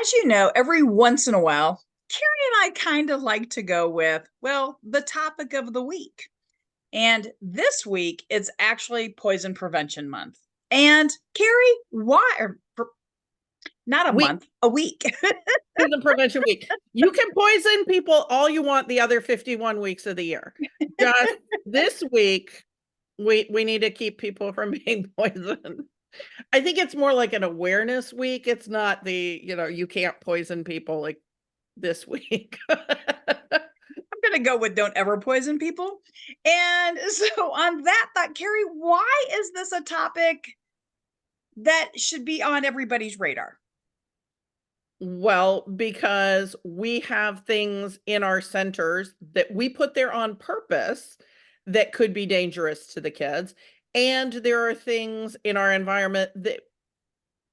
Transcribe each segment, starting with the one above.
as you know, every once in a while, Carrie and I kind of like to go with, well, the topic of the week. And this week, it's actually Poison Prevention Month. And Carrie, why, not a Week, month, a week. Poison Prevention Week. You can poison people all you want the other 51 weeks of the year. Just this week, we need to keep people from being poisoned. I think it's more like an awareness week. It's not you can't poison people like this week. I'm going to go with don't ever poison people. And so, on that thought, Carrie, why is this a topic that should be on everybody's radar? Well, because we have things in our centers that we put there on purpose that could be dangerous to the kids. And there are things in our environment that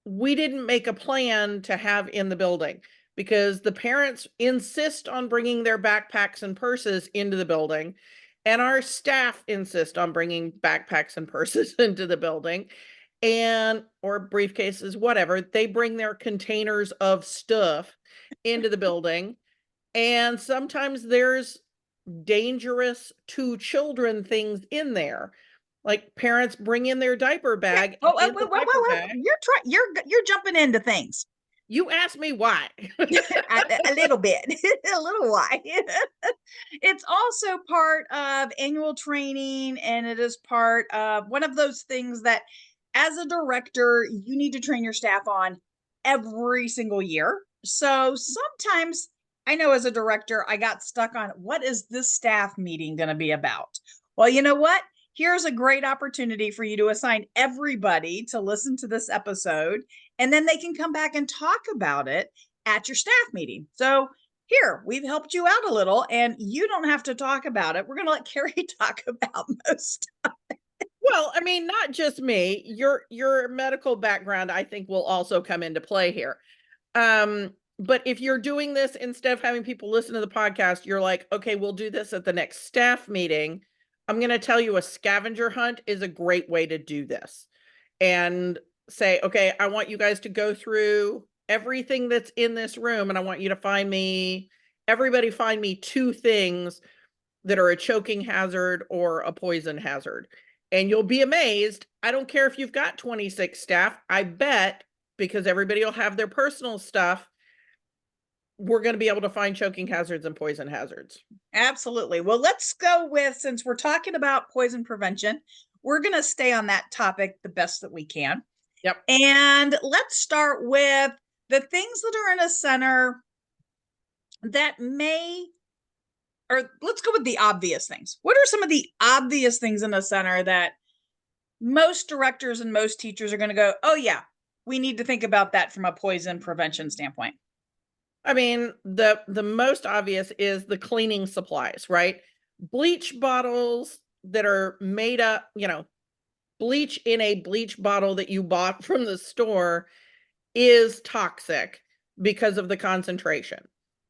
we didn't make a plan to have in the building because the parents insist on bringing their backpacks and purses into the building. And our staff insist on bringing backpacks and purses into the building or briefcases, whatever. They bring their containers of stuff into the building. And sometimes there's dangerous to children things in there. Like parents bring in their diaper Yeah. bag. Oh, And in the diaper well, bag, you're jumping into things. you asked me why. A little bit, a little why. It's also part of annual training, and it is part of one of those things that, as a director, you need to train your staff on every single year. So sometimes I know as a director, I got stuck on what is this staff meeting going to be about? Well, you know what? Here's a great opportunity for you to assign everybody to listen to this episode, and then they can come back and talk about it at your staff meeting. So here, we've helped you out a little, and you don't have to talk about it. We're going to let Carrie talk about most. Well, I mean, not just me. Your medical background, I think, will also come into play here. But if you're doing this instead of having people listen to the podcast, you're like, okay, we'll do this at the next staff meeting. I'm going to tell you a scavenger hunt is a great way to do this. And say, okay, I want you guys to go through everything that's in this room, and I want you to everybody find me two things that are a choking hazard or a poison hazard. And you'll be amazed. I don't care if you've got 26 staff. I bet because everybody will have their personal stuff, we're going to be able to find choking hazards and poison hazards. Absolutely. Well, let's go with, since we're talking about poison prevention, we're going to stay on that topic the best that we can. Yep. And let's start with the things that are in a center that or let's go with the obvious things. What are some of the obvious things in a center that most directors and most teachers are going to go, oh yeah, we need to think about that from a poison prevention standpoint? I mean, the most obvious is the cleaning supplies, right? Bleach bottles that are made up, bleach in a bleach bottle that you bought from the store is toxic because of the concentration.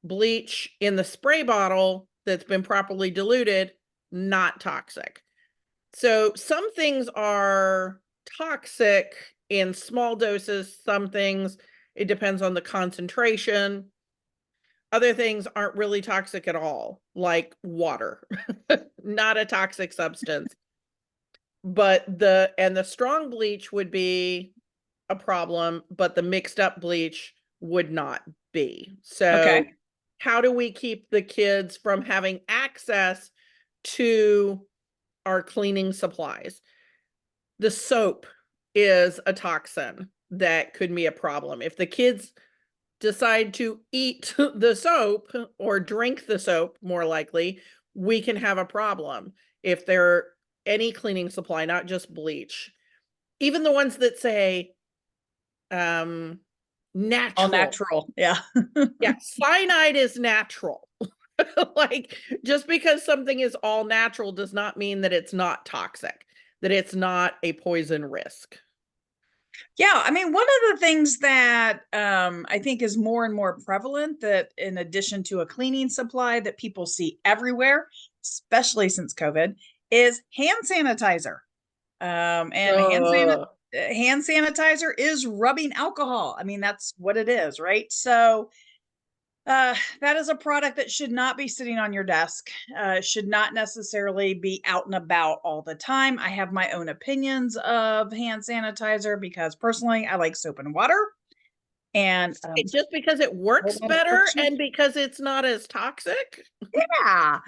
Bleach in the spray bottle that's been properly diluted, not toxic. So some things are toxic in small doses. Some things, it depends on the concentration. Other things aren't really toxic at all, like water, not a toxic substance. But the strong bleach would be a problem, but the mixed up bleach would not be. So Okay. how do we keep the kids from having access to our cleaning supplies? The soap is a toxin that could be a problem. If the kids decide to eat the soap or drink the soap, more likely, we can have a problem. If they're any cleaning supply, not just bleach, even the ones that say All natural. natural. Yeah. Yeah, cyanide is natural. Like, just because something is all natural does not mean that it's not toxic, that it's not a poison risk. Yeah, I mean, one of the things that I think is more and more prevalent, that in addition to a cleaning supply that people see everywhere, especially since COVID, is hand sanitizer. And hand sanitizer, Ugh. hand sanitizer is rubbing alcohol. I mean, that's what it is, right? So that is a product that should not be sitting on your desk, should not necessarily be out and about all the time. I have my own opinions of hand sanitizer because personally, I like soap and water. And Just because it hold works on to better friction. and because it's not as toxic? Yeah.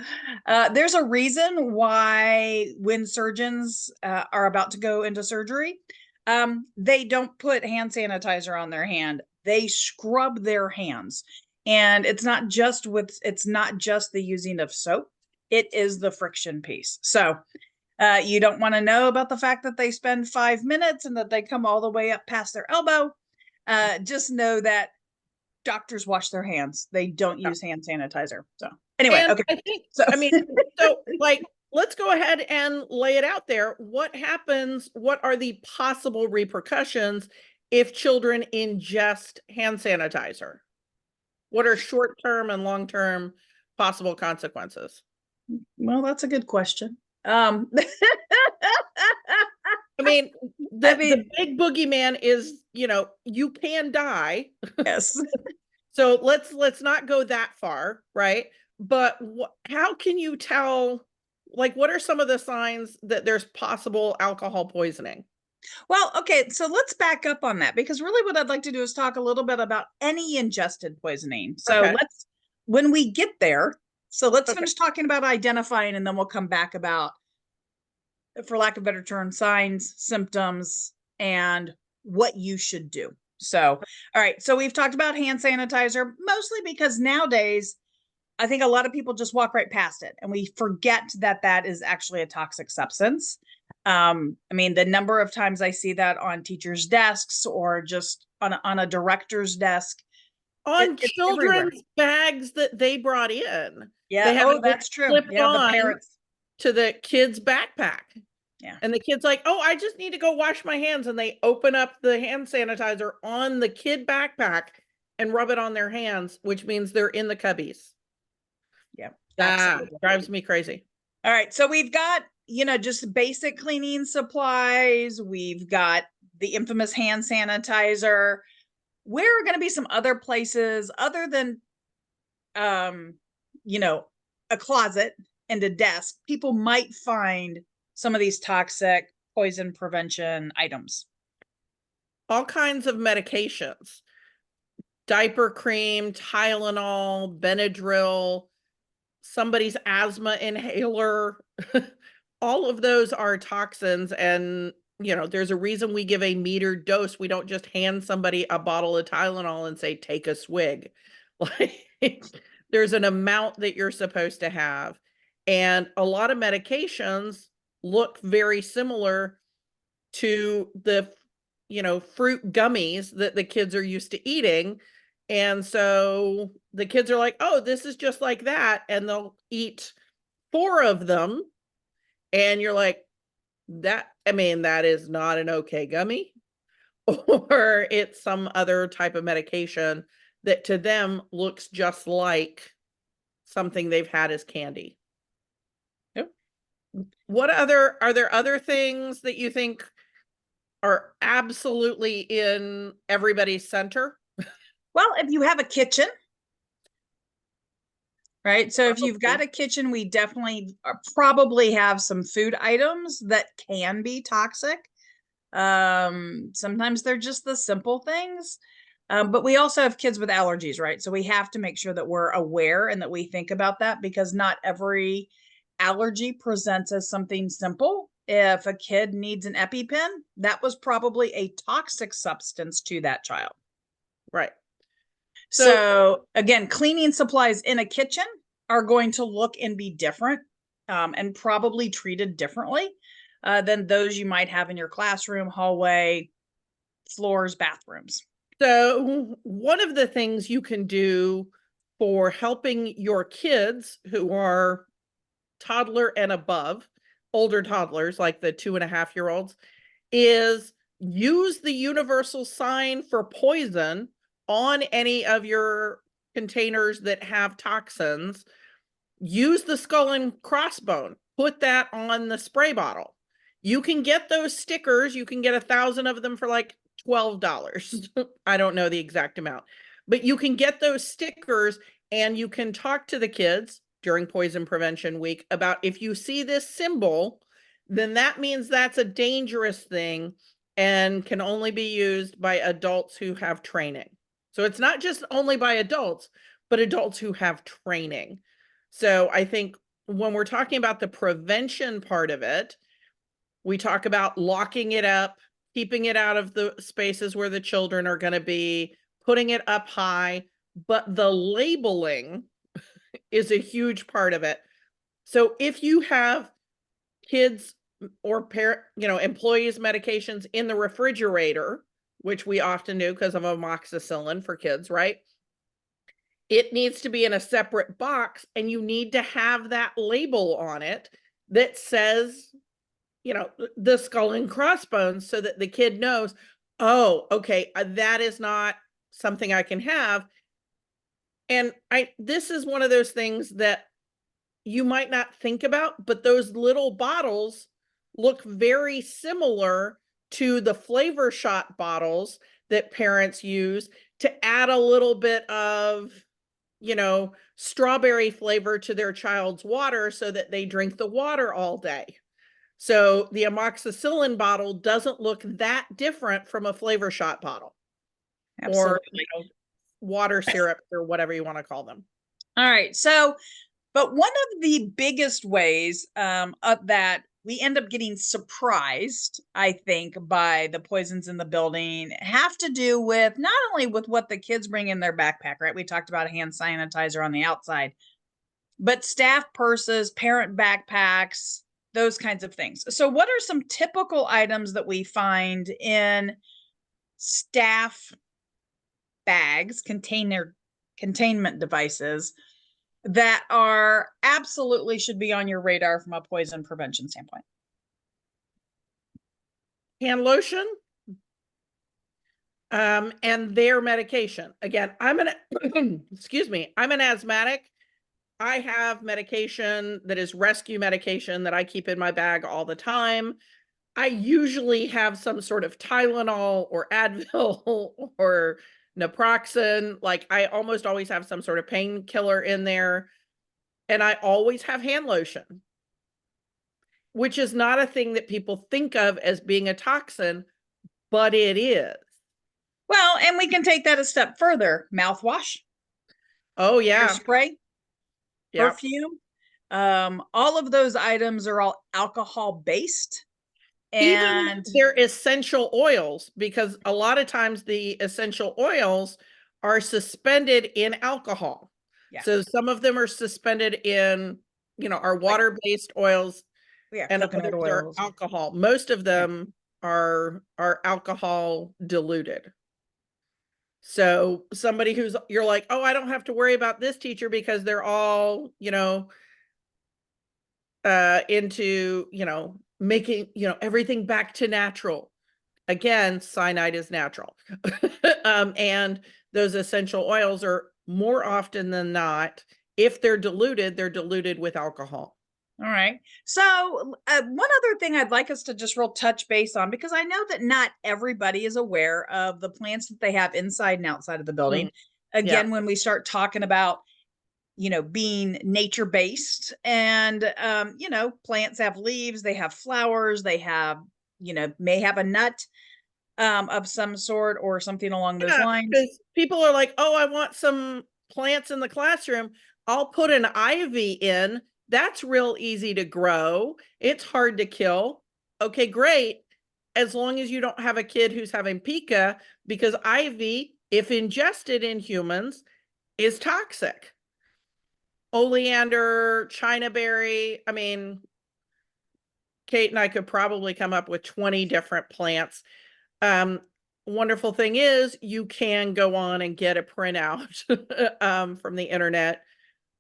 There's a reason why when surgeons are about to go into surgery, they don't put hand sanitizer on their hand. They scrub their hands. And it's not just the using of soap. It is the friction piece. So you don't want to know about the fact that they spend 5 minutes and that they come all the way up past their elbow. Just know that doctors wash their hands. They don't use hand sanitizer. So anyway, And okay. I think, So I mean, so like, let's go ahead and lay it out there. What happens? What are the possible repercussions if children ingest hand sanitizer? What are short-term and long-term possible consequences? well, that's a good question. I mean, I the mean, big boogeyman is, you can die. yes. So let's not go that far, right? But how can you tell, like, what are some of the signs that there's possible alcohol poisoning? Well, okay, so let's back up on that because really what I'd like to do is talk a little bit about any ingested poisoning. So Okay. when we get there, so let's Okay. finish talking about identifying and then we'll come back about, for lack of a better term, signs, symptoms, and what you should do. So, all right, so we've talked about hand sanitizer mostly because nowadays I think a lot of people just walk right past it and we forget that that is actually a toxic substance. I mean, the number of times I see that on teachers' desks or just on a director's desk, On it's everywhere. children's bags that they brought in, Yeah. they have Oh, it that's true. clipped Yeah. The on parents. to the kid's backpack. Yeah. And the kid's like, oh, I just need to go wash my hands. And they open up the hand sanitizer on the kid backpack and rub it on their hands, which means they're in the cubbies. Yeah. Ah, Absolutely. drives me crazy. All right. So we've got, just basic cleaning supplies. We've got the infamous hand sanitizer. Where are going to be some other places other than um, you know, a closet and a desk, people might find some of these toxic poison prevention items. All kinds of medications, diaper cream, Tylenol, Benadryl, somebody's asthma inhaler. All of those are toxins. And, there's a reason we give a metered dose. We don't just hand somebody a bottle of Tylenol and say, take a swig. Like, there's an amount that you're supposed to have. And a lot of medications look very similar to the, fruit gummies that the kids are used to eating. And so the kids are like, oh, this is just like that. And they'll eat 4 of them. And you're like, that is not an okay gummy. Or it's some other type of medication that to them looks just like something they've had as candy. Yep. Are there other things that you think are absolutely in everybody's center? Well, if you have a kitchen, right? So if you've got Probably. a kitchen, we definitely probably have some food items that can be toxic. Sometimes they're just the simple things. But we also have kids with allergies, right? So we have to make sure that we're aware and that we think about that because not every allergy presents as something simple. If a kid needs an EpiPen, that was probably a toxic substance to that child. Right. So So again, cleaning supplies in a kitchen are going to look and be different and probably treated differently than those you might have in your classroom, hallway, floors, bathrooms. So one of the things you can do for helping your kids who are toddler and above, older toddlers like the 2.5-year-olds, is use the universal sign for poison on any of your containers that have toxins. Use the skull and crossbone, put that on the spray bottle. You can get those stickers. You can get 1,000 of them for like $12. I don't know the exact amount, but you can get those stickers and you can talk to the kids during Poison Prevention Week about if you see this symbol, then that means that's a dangerous thing and can only be used by adults who have training. So it's not just only by adults, but adults who have training. So I think when we're talking about the prevention part of it, we talk about locking it up, keeping it out of the spaces where the children are going to be, putting it up high, but the labeling is a huge part of it. So if you have kids or parent, employees' medications in the refrigerator, which we often do because of amoxicillin for kids, right? It needs to be in a separate box, and you need to have that label on it that says, the skull and crossbones, so that the kid knows, oh, okay, that is not something I can have. And this is one of those things that you might not think about, but those little bottles look very similar to the flavor shot bottles that parents use to add a little bit of, strawberry flavor to their child's water so that they drink the water all day. So the amoxicillin bottle doesn't look that different from a flavor shot bottle or Absolutely. water syrup or whatever you want to call them. All right. So, but one of the biggest ways of that we end up getting surprised, I think, by the poisons in the building have to do with not only with what the kids bring in their backpack, right? We talked about hand sanitizer on the outside, but staff purses, parent backpacks, those kinds of things. So, what are some typical items that we find in staff bags, containment devices that are absolutely should be on your radar from a poison prevention standpoint? Hand lotion, and their medication. Again, excuse me, I'm an asthmatic. I have medication that is rescue medication that I keep in my bag all the time. I usually have some sort of Tylenol or Advil or naproxen. Like, I almost always have some sort of painkiller in there. And I always have hand lotion, which is not a thing that people think of as being a toxin, but it is. Well, and we can take that a step further. Mouthwash, Oh, yeah. hairspray, Yeah. perfume. All of those items are all alcohol based. Even And their essential oils, because a lot of times the essential oils are suspended in alcohol. yeah, So some of them are suspended in, our like, water-based oils, yeah, and coconut others are oils. alcohol. Most of Yeah. them are alcohol diluted. So somebody you're like, oh, I don't have to worry about this teacher because they're all, into, making, everything back to natural. Again, cyanide is natural. And those essential oils are more often than not, if they're diluted with alcohol. All right. So, one other thing I'd like us to just real touch base on, because I know that not everybody is aware of the plants that they have inside and outside of the building. Mm, yeah. Again, when we start talking about, being nature based and, plants have leaves, they have flowers, they have, may have a nut of some sort or something along those Yeah, lines. because people are like, oh, I want some plants in the classroom. I'll put an ivy in. That's real easy to grow. It's hard to kill. Okay, great. As long as you don't have a kid who's having pica, because ivy, if ingested in humans, is toxic. Oleander, chinaberry. I mean, Kate and I could probably come up with 20 different plants. Wonderful thing is you can go on and get a printout from the internet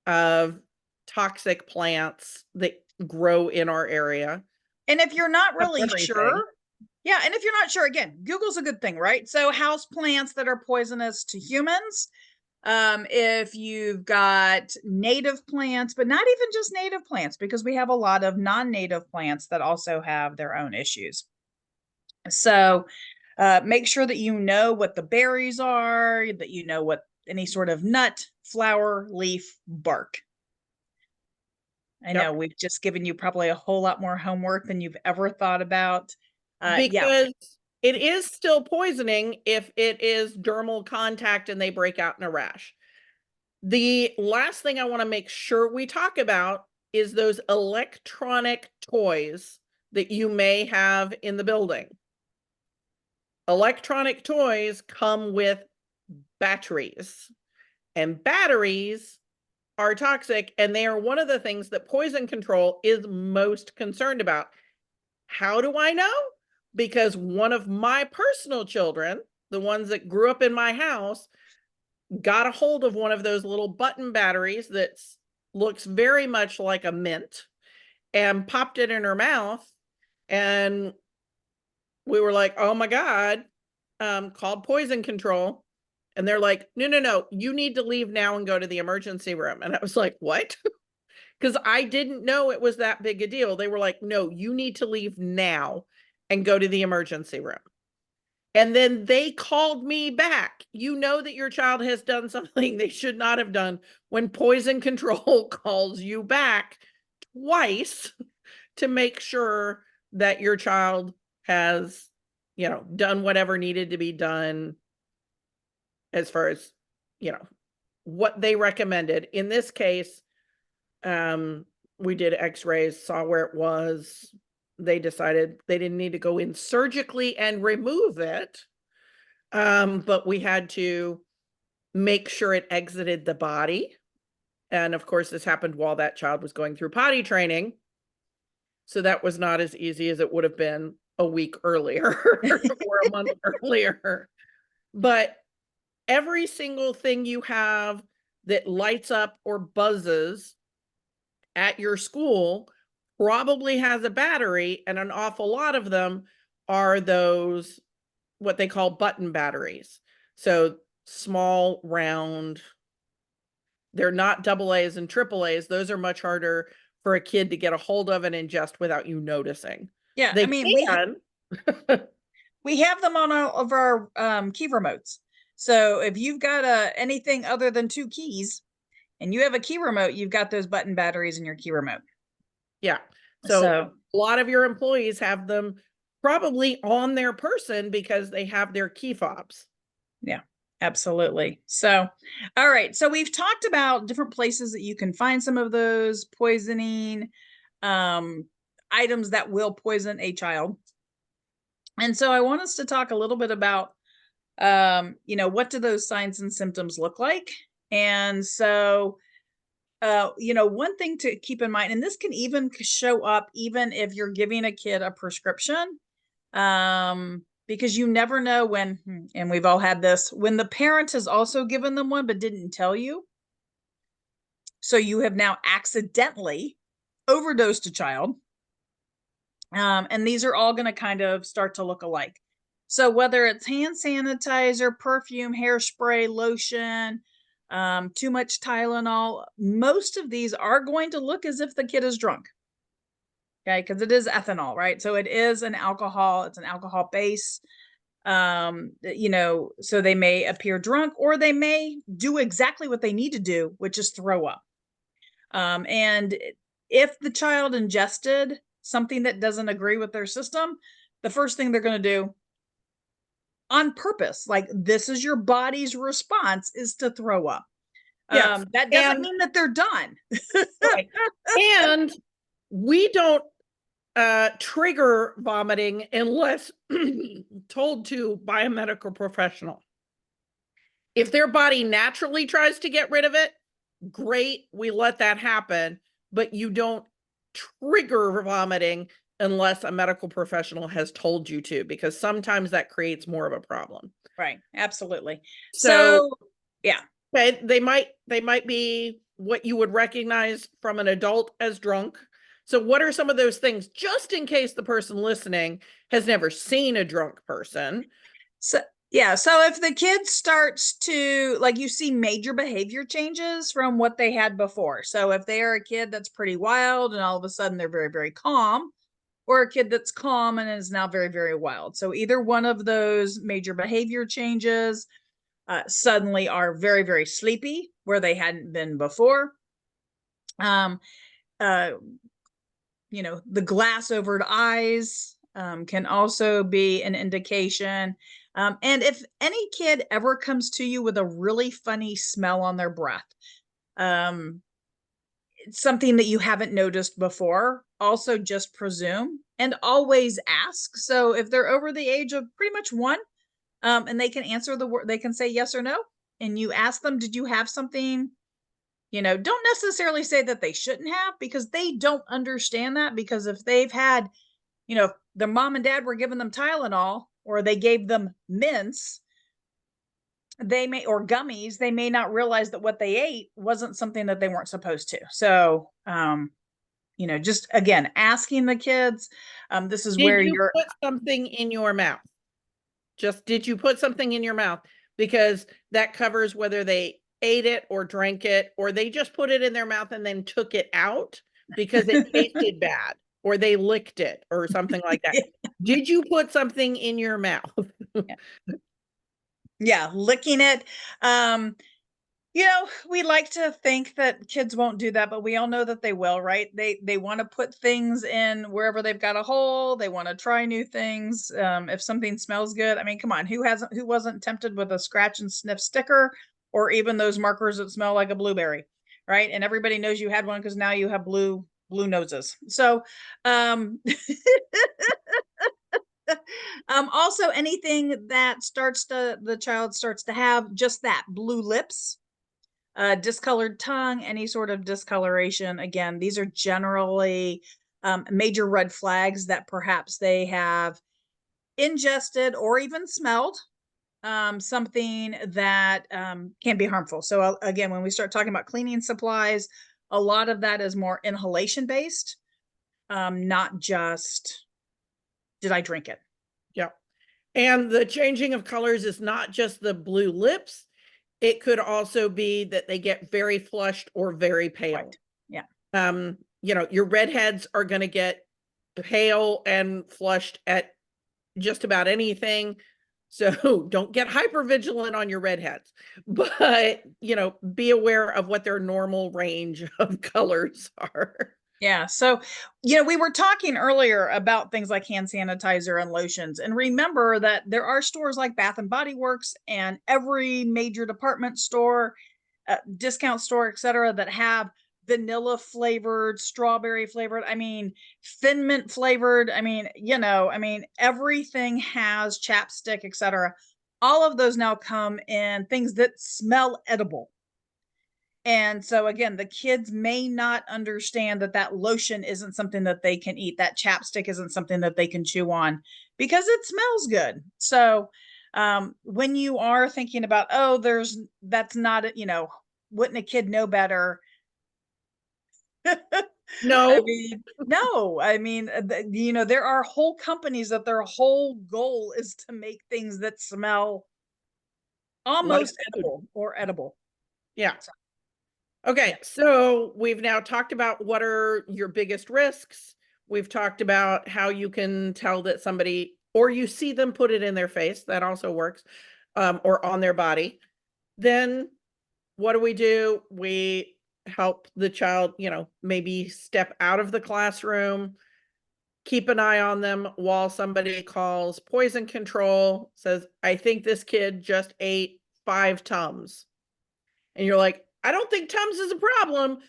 of toxic plants that grow in our area. And if you're not Of really everything. sure, yeah, and if you're not sure, again, Google's a good thing, right? So house plants that are poisonous to humans, If you've got native plants, but not even just native plants, because we have a lot of non-native plants that also have their own issues. So make sure that you know what the berries are, that you know what any sort of nut, flower, leaf, bark. I know Yep. we've just given you probably a whole lot more homework than you've ever thought about. Yeah, Because it is still poisoning if it is dermal contact and they break out in a rash. The last thing I want to make sure we talk about is those electronic toys that you may have in the building. Electronic toys come with batteries, and batteries are toxic, and they are one of the things that poison control is most concerned about. How do I know? Because one of my personal children, the ones that grew up in my house, got a hold of one of those little button batteries that looks very much like a mint and popped it in her mouth. And we were like, oh my God, called poison control. And they're like, no, no, no, you need to leave now and go to the emergency room. And I was like, what? Because I didn't know it was that big a deal. They were like, no, you need to leave now and go to the emergency room. And then they called me back. You know that your child has done something they should not have done when poison control calls you back twice to make sure that your child has, done whatever needed to be done as far as, what they recommended. In this case, we did x-rays, saw where it was. They decided they didn't need to go in surgically and remove it. But we had to make sure it exited the body. And of course, this happened while that child was going through potty training. So that was not as easy as it would have been a week earlier or a month earlier. But every single thing you have that lights up or buzzes at your school probably has a battery, and an awful lot of them are those what they call button batteries. So small, round. They're not double A's and triple A's. Those are much harder for a kid to get a hold of and ingest without you noticing. yeah. I They mean, can. we have them on all of our key remotes. So if you've got anything other than two keys and you have a key remote, you've got those button batteries in your key remote. Yeah. So So a lot of your employees have them probably on their person because they have their key fobs. yeah, absolutely. So, all right. So we've talked about different places that you can find some of those poisoning items that will poison a child. And so I want us to talk a little bit about what do those signs and symptoms look like? And so one thing to keep in mind, and this can even show up even if you're giving a kid a prescription, because you never know when, and we've all had this, when the parent has also given them one but didn't tell you. So you have now accidentally overdosed a child. And these are all going to kind of start to look alike. So whether it's hand sanitizer, perfume, hairspray, lotion, too much Tylenol, most of these are going to look as if the kid is drunk. Okay, because it is ethanol, right? So it is an alcohol, it's an alcohol base. So they may appear drunk or they may do exactly what they need to do, which is throw up. And if the child ingested something that doesn't agree with their system, the first thing they're going to do on purpose, like this is your body's response, is to throw up. Yes. That doesn't mean that they're done. Right. And we don't trigger vomiting unless told to by a medical professional. If their body naturally tries to get rid of it, great, we let that happen, but you don't trigger vomiting unless a medical professional has told you to, because sometimes that creates more of a problem. Right, absolutely. So Yeah. Okay, they might be what you would recognize from an adult as drunk. So what are some of those things, just in case the person listening has never seen a drunk person? So Yeah, so if the kid starts to, like, you see major behavior changes from what they had before. So if they are a kid that's pretty wild and all of a sudden they're very, very calm, or a kid that's calm and is now very, very wild. So either one of those major behavior changes, suddenly are very, very sleepy where they hadn't been before. Um, uh, the glass over eyes can also be an indication. And if any kid ever comes to you with a really funny smell on their breath, um, it's something that you haven't noticed before, also just presume and always ask. So if they're over the age of pretty much one, and they can answer the word, they can say yes or no, and you ask them, did you have something? Don't necessarily say that they shouldn't have, because they don't understand that. Because if they've had, their mom and dad were giving them Tylenol, or they gave them mints, they may, or gummies, they may not realize that what they ate wasn't something that they weren't supposed to. So, just again, asking the kids, this is Did where you you're, put something in your mouth? Just did you put something in your mouth? Because that covers whether they ate it or drank it, or they just put it in their mouth and then took it out because it tasted bad, or they licked it or something like that. Did you put something in your mouth? yeah, licking it. Um, we like to think that kids won't do that, but we all know that they will, right? They want to put things in wherever they've got a hole. They want to try new things. If something smells good, I mean, come on, who wasn't tempted with a scratch and sniff sticker, or even those markers that smell like a blueberry, right? And everybody knows you had one because now you have blue noses. So, um, also anything that the child starts to have just that blue lips, discolored tongue, any sort of discoloration. Again, these are generally major red flags that perhaps they have ingested or even smelled something that can be harmful. So, again, when we start talking about cleaning supplies, a lot of that is more inhalation based, not just did I drink it. Yeah. And the changing of colors is not just the blue lips. It could also be that they get very flushed or very pale. Right. Yeah. Your redheads are going to get pale and flushed at just about anything. So don't get hyper vigilant on your redheads, but be aware of what their normal range of colors are. Yeah. So, we were talking earlier about things like hand sanitizer and lotions. And remember that there are stores like Bath and Body Works and every major department store, discount store, etc., that have vanilla flavored, strawberry flavored, I mean, thin mint flavored. I mean, everything has chapstick, etc. All of those now come in things that smell edible. And so again, the kids may not understand that that lotion isn't something that they can eat. That chapstick isn't something that they can chew on because it smells good. So when you are thinking about, oh, that's not, wouldn't a kid know better? I No, mean, no, I mean, there are whole companies that their whole goal is to make things that smell like almost food. edible or edible. Yeah. So, Okay, yeah. so we've now talked about what are your biggest risks. We've talked about how you can tell that somebody, or you see them put it in their face, that also works, or on their body. Then what do? We help the child, maybe step out of the classroom, keep an eye on them while somebody calls poison control, says, I think this kid just ate 5 Tums. And you're like, I don't think Tums is a problem.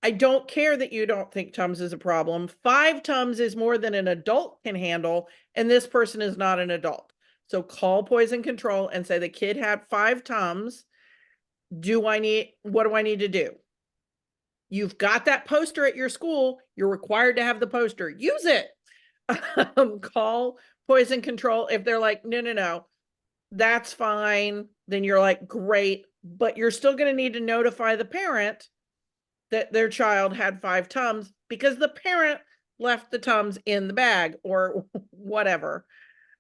I don't care that you don't think Tums is a problem. 5 Tums is more than an adult can handle, and this person is not an adult. So call poison control and say the kid had 5 Tums. What do I need to do? You've got that poster at your school. You're required to have the poster. Use it. Call poison control. If they're like, no, that's fine. Then you're like, great. But you're still going to need to notify the parent that their child had 5 Tums because the parent left the Tums in the bag or whatever.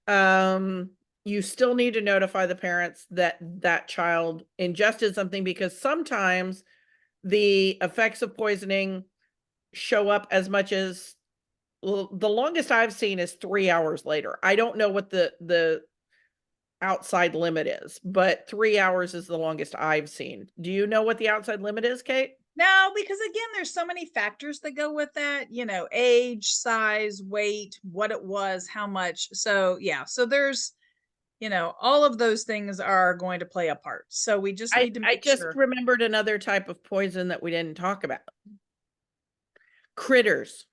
Um, you still need to notify the parents that that child ingested something, because sometimes the effects of poisoning show up as much as, well, the longest I've seen is 3 hours later. I don't know what the outside limit is, but 3 hours is the longest I've seen. Do you know what the outside limit is, Kate? No, because again, there's so many factors that go with that, age, size, weight, what it was, how much. So, yeah. So there's, all of those things are going to play a part. So we just need to I make just sure. remembered another type of poison that we didn't talk about. Critters.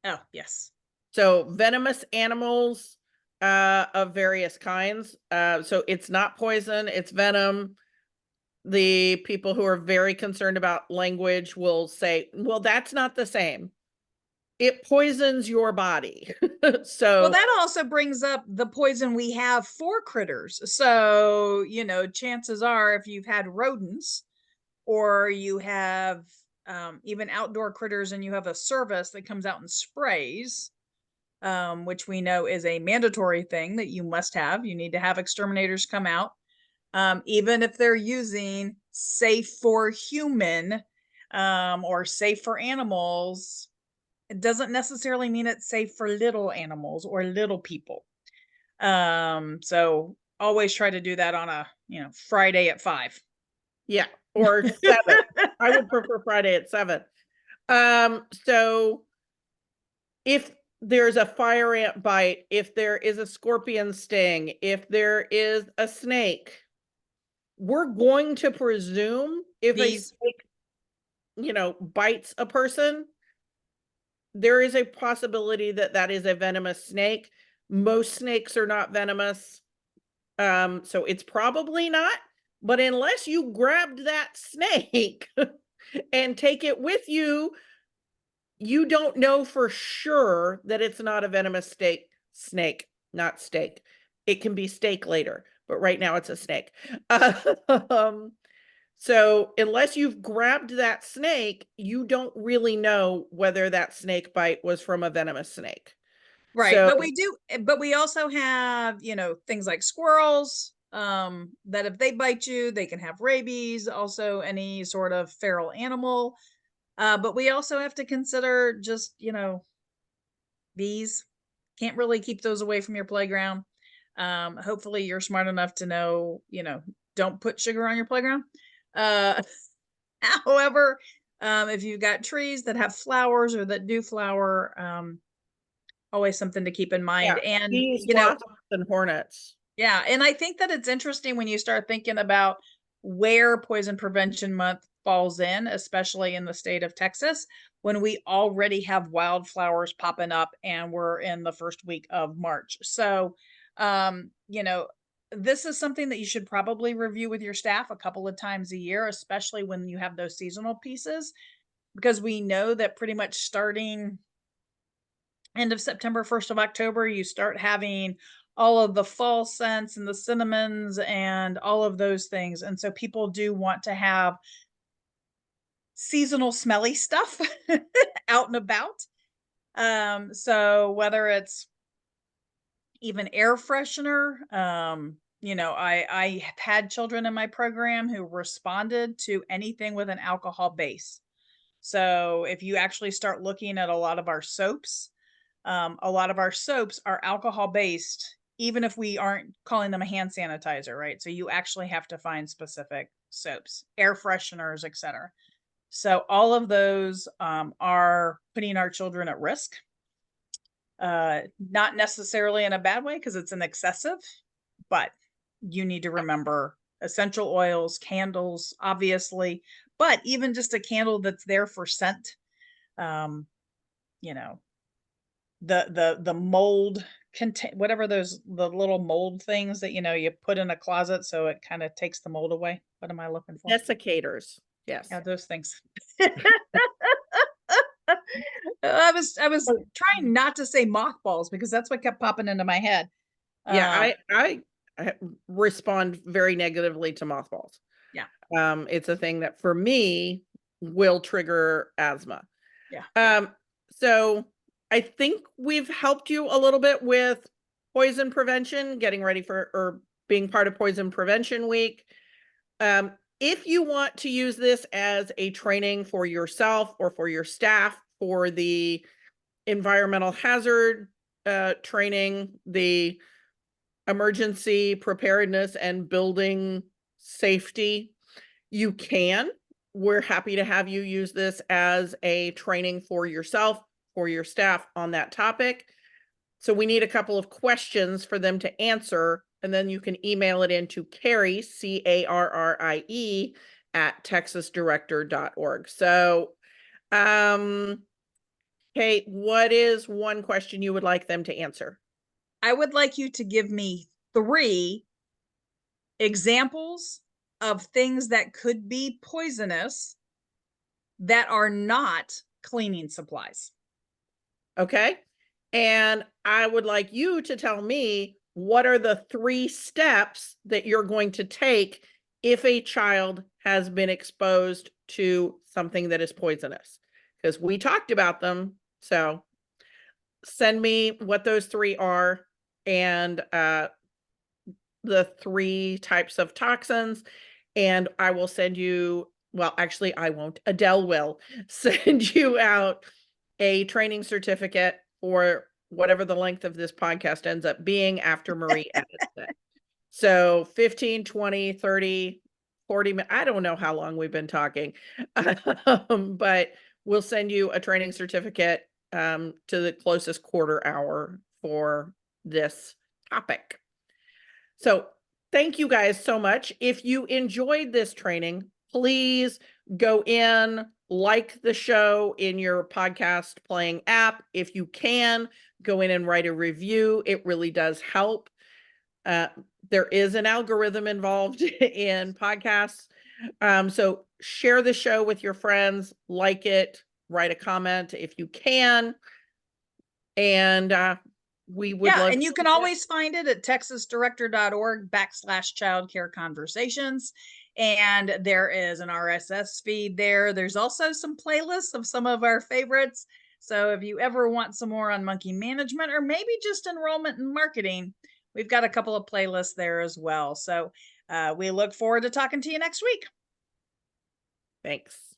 Oh, yes. So venomous animals of various kinds. So it's not poison, it's venom. The people who are very concerned about language will say, well, that's not the same. It poisons your body. Well, So that also brings up the poison we have for critters. So, chances are if you've had rodents or you have even outdoor critters and you have a service that comes out and sprays, which we know is a mandatory thing that you must have. You need to have exterminators come out, even if they're using safe for human or safe for animals. It doesn't necessarily mean it's safe for little animals or little people. So always try to do that on a Friday at 5. yeah, or 7. I would prefer Friday at 7. So if there's a fire ant bite, if there is a scorpion sting, if there is a snake, we're going to presume if a Bees. snake, bites a person, there is a possibility that that is a venomous snake. Most snakes are not venomous. So it's probably not, but unless you grabbed that snake and take it with you, you don't know for sure that it's not a venomous snake, not steak. It can be steak later, but right now it's a snake. Um, so unless you've grabbed that snake, you don't really know whether that snake bite was from a venomous snake. Right. So But we also have, things like squirrels, that if they bite you, they can have rabies, also any sort of feral animal. But we also have to consider just, bees. Can't really keep those away from your playground. Hopefully you're smart enough to know, don't put sugar on your playground. Uh, however, if you've got trees that have flowers or that do flower, always something to keep in mind. yeah, And, bees, wasps, and hornets. yeah, and I think that it's interesting when you start thinking about where Poison Prevention Month falls in, especially in the state of Texas, when we already have wildflowers popping up and we're in the first week of March. So, this is something that you should probably review with your staff a couple of times a year, especially when you have those seasonal pieces, because we know that pretty much starting end of September, 1st of October, you start having all of the fall scents and the cinnamons and all of those things. And so people do want to have seasonal smelly stuff out and about. So whether it's even air freshener, I have had children in my program who responded to anything with an alcohol base. So if you actually start looking at a lot of our soaps are alcohol based, even if we aren't calling them a hand sanitizer, right? So you actually have to find specific soaps, air fresheners, etc. So all of those are putting our children at risk. Not necessarily in a bad way because it's an excessive, but you need to remember essential oils, candles, obviously, but even just a candle that's there for scent. Um, you know, the mold contain whatever those the little mold things that you put in a closet so it kind of takes the mold away. What am I looking for? Desiccators. Yeah, Yes. those things. I was trying not to say mothballs because that's what kept popping into my head. Yeah, Um, I respond very negatively to mothballs. yeah, It's a thing that for me will trigger asthma. yeah. So I think we've helped you a little bit with poison prevention, getting ready for or being part of Poison Prevention Week. If you want to use this as a training for yourself or for your staff for the environmental hazard training, the emergency preparedness and building safety, you can. We're happy to have you use this as a training for yourself, for your staff on that topic. So we need a couple of questions for them to answer, and then you can email it into Carrie, Carrie, at texasdirector.org. So, Kate, what is one question you would like them to answer? I would like you to give me 3 examples of things that could be poisonous that are not cleaning supplies. Okay. And I would like you to tell me what are the 3 steps that you're going to take if a child has been exposed to something that is poisonous, because we talked about them. So send me what those 3 are and the 3 types of toxins, and I will send you, well, actually, I won't. Adele will send you out a training certificate for whatever the length of this podcast ends up being after Marie edits it. So 15, 20, 30, 40 minutes. I don't know how long we've been talking, but we'll send you a training certificate to the closest quarter hour for this topic. So thank you guys so much. If you enjoyed this training, please go in, like the show in your podcast playing app. If you can, go in and write a review. It really does help. There is an algorithm involved in podcasts. So share the show with your friends, like it, write a comment if you can. And we would love and you to can always find it at texasdirector.org/childcare conversations. And there is an RSS feed there. There's also some playlists of some of our favorites. So if you ever want some more on monkey management or maybe just enrollment and marketing, we've got a couple of playlists there as well. So we look forward to talking to you next week. Thanks.